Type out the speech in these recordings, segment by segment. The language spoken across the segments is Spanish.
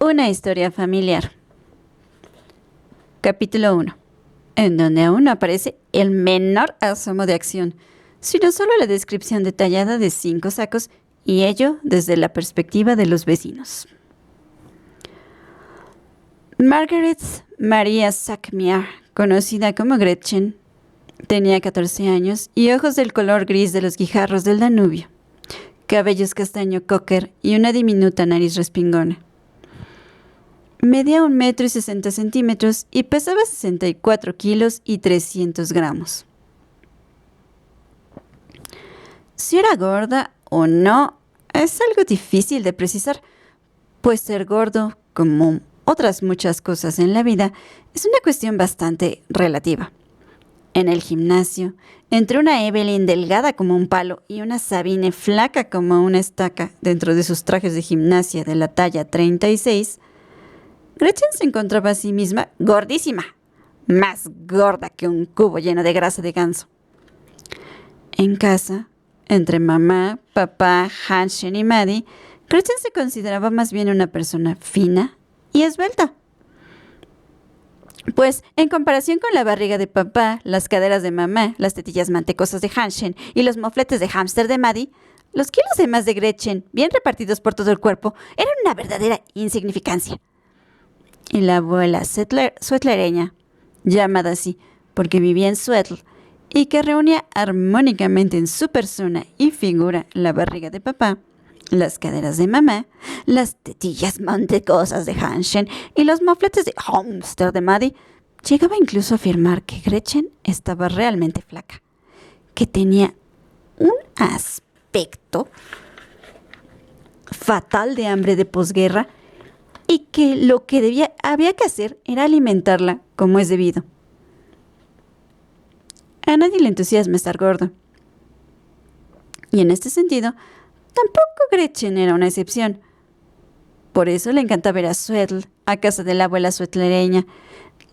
Una historia familiar. Capítulo 1. En donde aún no aparece el menor asomo de acción, sino solo la descripción detallada de 5 sacos, y ello desde la perspectiva de los vecinos. Margaret Maria Sackmeier, conocida como Gretchen, tenía 14 años y ojos del color gris de los guijarros del Danubio, cabellos castaño cocker y una diminuta nariz respingona. Medía 1,60 metros y pesaba 64 kilos y 300 gramos. Si era gorda o no, es algo difícil de precisar, pues ser gordo, como otras muchas cosas en la vida, es una cuestión bastante relativa. En el gimnasio, entre una Evelyn delgada como un palo y una Sabine flaca como una estaca dentro de sus trajes de gimnasia de la talla 36, Gretchen se encontraba a sí misma gordísima, más gorda que un cubo lleno de grasa de ganso. En casa, entre mamá, papá, Hanschen y Maddie, Gretchen se consideraba más bien una persona fina y esbelta. Pues, en comparación con la barriga de papá, las caderas de mamá, las tetillas mantecosas de Hanschen y los mofletes de hámster de Maddie, los kilos de más de Gretchen, bien repartidos por todo el cuerpo, eran una verdadera insignificancia. Y la abuela suetlereña, llamada así porque vivía en Suetl, y que reunía armónicamente en su persona y figura la barriga de papá, las caderas de mamá, las tetillas mantecosas de Hanschen y los mofletes de hámster de Maddie, llegaba incluso a afirmar que Gretchen estaba realmente flaca, que tenía un aspecto fatal de hambre de posguerra y que lo que había que hacer era alimentarla como es debido. A nadie le entusiasma estar gordo. Y en este sentido, tampoco Gretchen era una excepción. Por eso le encantaba ir a Suetl, a casa de la abuela suetlereña.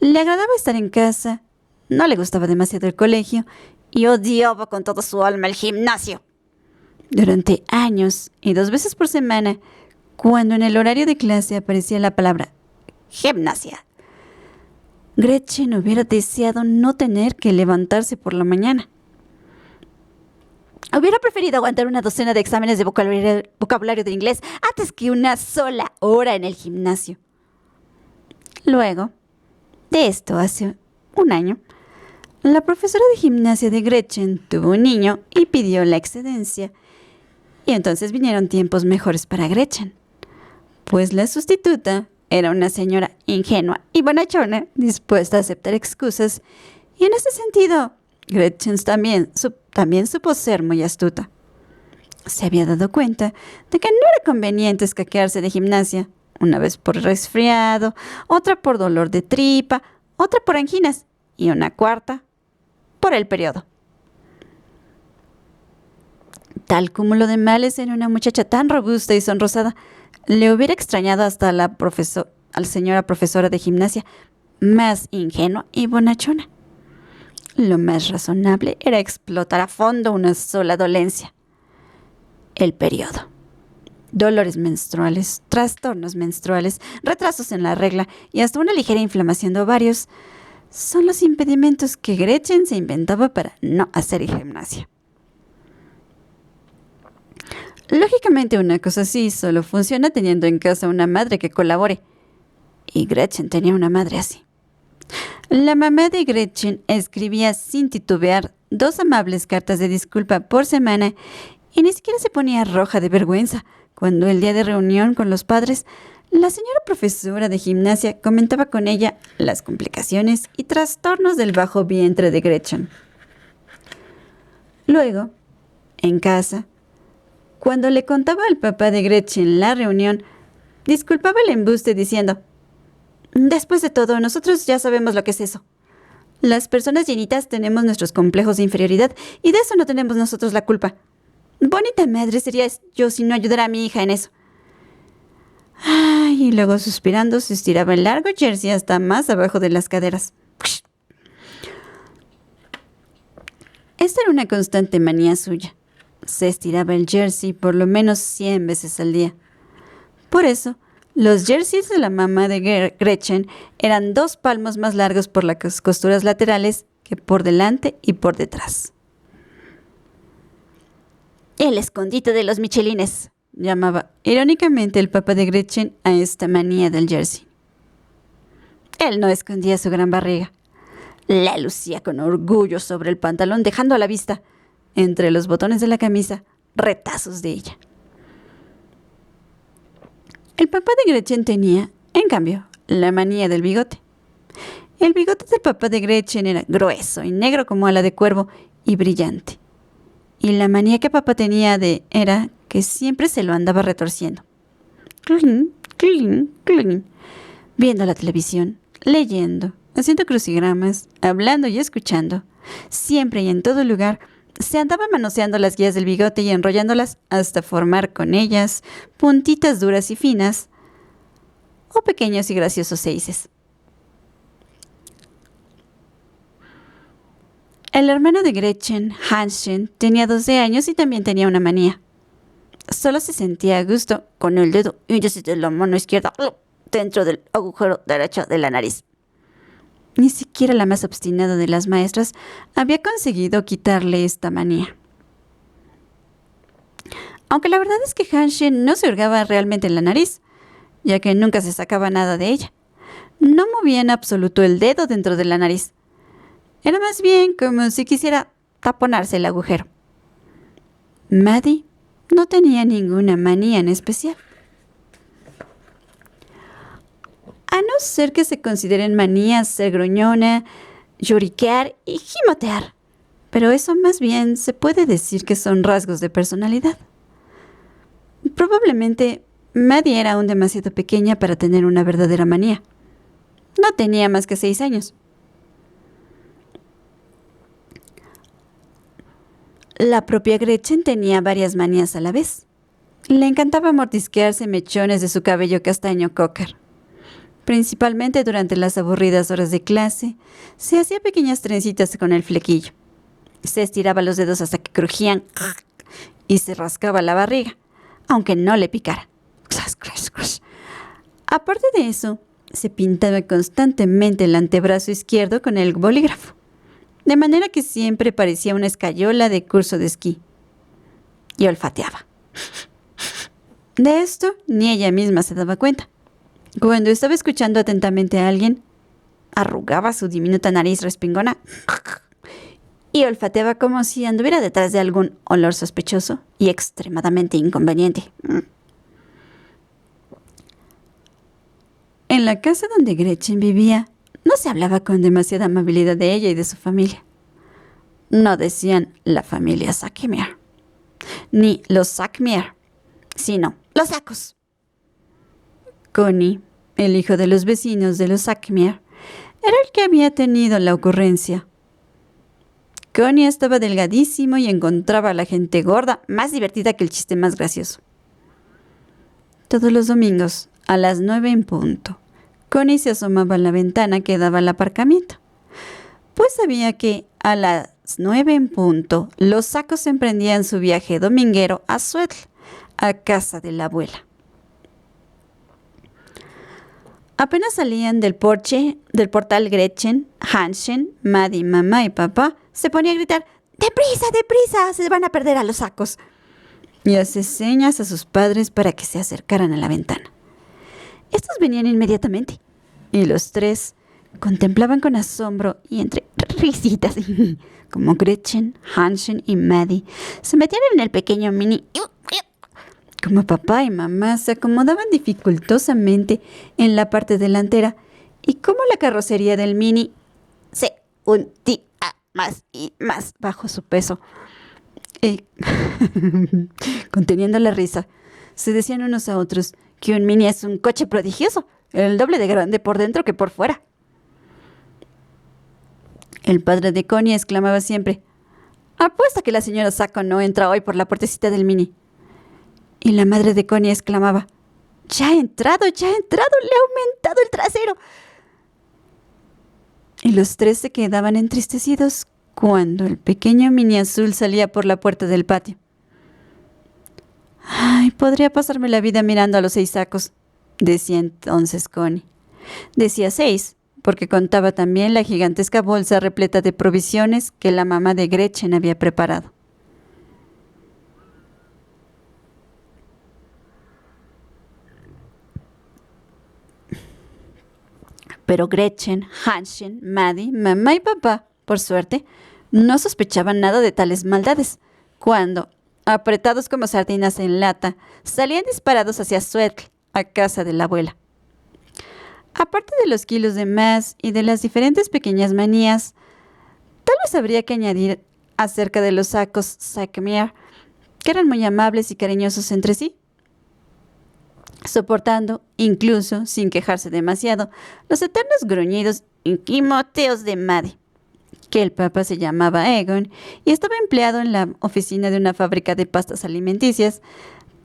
Le agradaba estar en casa, no le gustaba demasiado el colegio y odiaba con toda su alma el gimnasio. Durante años y 2 veces por semana, cuando en el horario de clase aparecía la palabra gimnasia, Gretchen hubiera deseado no tener que levantarse por la mañana. Hubiera preferido aguantar una docena de exámenes de vocabulario de inglés antes que una sola hora en el gimnasio. Luego de esto, hace un año, la profesora de gimnasia de Gretchen tuvo un niño y pidió la excedencia. Y entonces vinieron tiempos mejores para Gretchen, pues la sustituta era una señora ingenua y bonachona, dispuesta a aceptar excusas, y en ese sentido, Gretchen también supo ser muy astuta. Se había dado cuenta de que no era conveniente escaquearse de gimnasia, una vez por resfriado, otra por dolor de tripa, otra por anginas y una cuarta por el periodo. Tal cúmulo de males en una muchacha tan robusta y sonrosada le hubiera extrañado hasta a la señora profesora de gimnasia, más ingenua y bonachona. Lo más razonable era explotar a fondo una sola dolencia: el periodo. Dolores menstruales, trastornos menstruales, retrasos en la regla y hasta una ligera inflamación de ovarios son los impedimentos que Gretchen se inventaba para no hacer gimnasia. Lógicamente, una cosa así solo funciona teniendo en casa una madre que colabore. Y Gretchen tenía una madre así. La mamá de Gretchen escribía sin titubear 2 amables cartas de disculpa por semana y ni siquiera se ponía roja de vergüenza cuando el día de reunión con los padres, la señora profesora de gimnasia comentaba con ella las complicaciones y trastornos del bajo vientre de Gretchen. Luego, en casa, cuando le contaba al papá de Gretchen la reunión, disculpaba el embuste diciendo: después de todo, nosotros ya sabemos lo que es eso. Las personas llenitas tenemos nuestros complejos de inferioridad y de eso no tenemos nosotros la culpa. Bonita madre sería yo si no ayudara a mi hija en eso. Ay, y luego suspirando se estiraba el largo jersey hasta más abajo de las caderas. Esta era una constante manía suya. Se estiraba el jersey por lo menos 100 veces al día. Por eso, Los jerseys de la mamá de Gretchen eran 2 palmos más largos por las costuras laterales que por delante y por detrás. El escondite de los Michelines, llamaba irónicamente el papá de Gretchen a esta manía del jersey. Él no escondía su gran barriga. La lucía con orgullo sobre el pantalón, dejando a la vista, entre los botones de la camisa, retazos de ella. El papá de Gretchen tenía, en cambio, la manía del bigote. El bigote del papá de Gretchen era grueso y negro como ala de cuervo y brillante. Y la manía que papá tenía era que siempre se lo andaba retorciendo. Cling, cling, cling. Viendo la televisión, leyendo, haciendo crucigramas, hablando y escuchando. Siempre y en todo lugar se andaba manoseando las guías del bigote y enrollándolas hasta formar con ellas puntitas duras y finas o pequeños y graciosos seises. El hermano de Gretchen, Hanschen, tenía 12 años y también tenía una manía. Solo se sentía a gusto con el dedo índice de la mano izquierda dentro del agujero derecho de la nariz. Ni siquiera la más obstinada de las maestras había conseguido quitarle esta manía. Aunque la verdad es que Hanschen no se hurgaba realmente en la nariz, ya que nunca se sacaba nada de ella. No movía en absoluto el dedo dentro de la nariz. Era más bien como si quisiera taponarse el agujero. Maddie no tenía ninguna manía en especial. A no ser que se consideren manías ser gruñona, lloriquear y gimotear. Pero eso más bien se puede decir que son rasgos de personalidad. Probablemente Maddie era aún demasiado pequeña para tener una verdadera manía. No tenía más que 6 años. La propia Gretchen tenía varias manías a la vez. Le encantaba mordisquearse mechones de su cabello castaño cocker. Principalmente durante las aburridas horas de clase, se hacía pequeñas trencitas con el flequillo. Se estiraba los dedos hasta que crujían y se rascaba la barriga, aunque no le picara. Aparte de eso, se pintaba constantemente el antebrazo izquierdo con el bolígrafo, de manera que siempre parecía una escayola de curso de esquí. Y olfateaba. De esto ni ella misma se daba cuenta. Cuando estaba escuchando atentamente a alguien, arrugaba su diminuta nariz respingona y olfateaba como si anduviera detrás de algún olor sospechoso y extremadamente inconveniente. En la casa donde Gretchen vivía, no se hablaba con demasiada amabilidad de ella y de su familia. No decían la familia Sackmeier, ni los Sackmeier, sino los Sacos. Connie, el hijo de los vecinos de los Sackmeier, era el que había tenido la ocurrencia. Connie estaba delgadísimo y encontraba a la gente gorda más divertida que el chiste más gracioso. Todos los domingos, a las 9 en punto, Connie se asomaba a la ventana que daba al aparcamiento, pues sabía que a las 9 en punto los Sacos emprendían su viaje dominguero a Suedl, a casa de la abuela. Apenas salían del portal Gretchen, Hanschen, Maddie, mamá y papá, se ponía a gritar: ¡Deprisa, deprisa! ¡Se van a perder a los Sacos! Y hace señas a sus padres para que se acercaran a la ventana. Estos venían inmediatamente, y los tres contemplaban con asombro y entre risitas como Gretchen, Hanschen y Maddie se metían en el pequeño Mini, como papá y mamá se acomodaban dificultosamente en la parte delantera y como la carrocería del Mini se hundía más y más bajo su peso. Conteniendo la risa, se decían unos a otros que un Mini es un coche prodigioso, el doble de grande por dentro que por fuera. El padre de Connie exclamaba siempre: «Apuesta que la señora Sacco no entra hoy por la puertecita del Mini». Y la madre de Connie exclamaba: ya ha entrado, le ha aumentado el trasero». Y los tres se quedaban entristecidos cuando el pequeño Mini azul salía por la puerta del patio. «Ay, podría pasarme la vida mirando a los 6 Sacos», decía entonces Connie. Decía 6, porque contaba también la gigantesca bolsa repleta de provisiones que la mamá de Gretchen había preparado. Pero Gretchen, Hanschen, Maddie, mamá y papá, por suerte, no sospechaban nada de tales maldades, cuando, apretados como sardinas en lata, salían disparados hacia Suetl, a casa de la abuela. Aparte de los kilos de más y de las diferentes pequeñas manías, tal vez habría que añadir acerca de los sacos Sackmere, que eran muy amables y cariñosos entre sí, soportando, incluso sin quejarse demasiado, los eternos gruñidos y quimoteos de Maddie, que el papá se llamaba Egon y estaba empleado en la oficina de una fábrica de pastas alimenticias.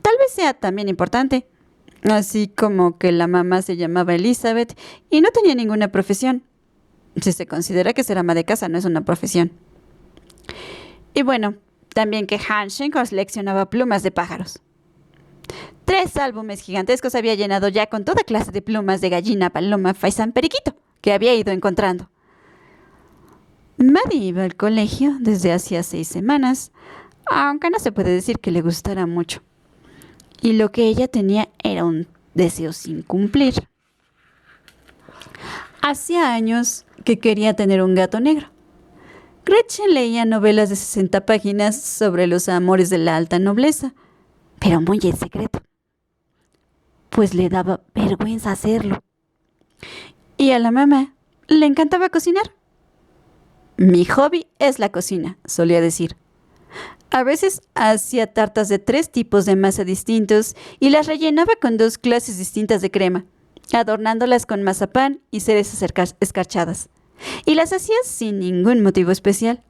Tal vez sea también importante, así como que la mamá se llamaba Elizabeth y no tenía ninguna profesión. Si se considera que ser ama de casa no es una profesión. Y bueno, también que Hanschen coleccionaba plumas de pájaros. 3 álbumes gigantescos había llenado ya con toda clase de plumas de gallina, paloma, faisán, periquito que había ido encontrando. Maddie iba al colegio desde hacía 6 semanas, aunque no se puede decir que le gustara mucho. Y lo que ella tenía era un deseo sin cumplir. Hacía años que quería tener un gato negro. Gretchen leía novelas de 60 páginas sobre los amores de la alta nobleza, pero muy en secreto, pues le daba vergüenza hacerlo. Y a la mamá le encantaba cocinar. Mi hobby es la cocina, solía decir. A veces hacía tartas de 3 tipos de masa distintos y las rellenaba con 2 clases distintas de crema, adornándolas con mazapán y cerezas escarchadas. Y las hacía sin ningún motivo especial.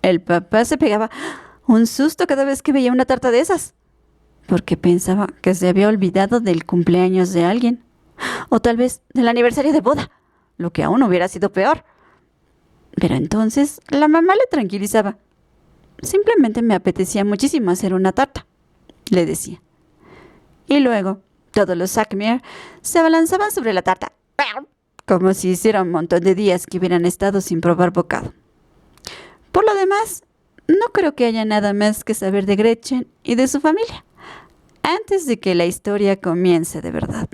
El papá se pegaba un susto cada vez que veía una tarta de esas, porque pensaba que se había olvidado del cumpleaños de alguien, o tal vez del aniversario de boda, lo que aún hubiera sido peor. Pero entonces la mamá le tranquilizaba. Simplemente me apetecía muchísimo hacer una tarta, le decía. Y luego, todos los Sackmere se abalanzaban sobre la tarta, como si hiciera un montón de días que hubieran estado sin probar bocado. Por lo demás, no creo que haya nada más que saber de Gretchen y de su familia, antes de que la historia comience de verdad.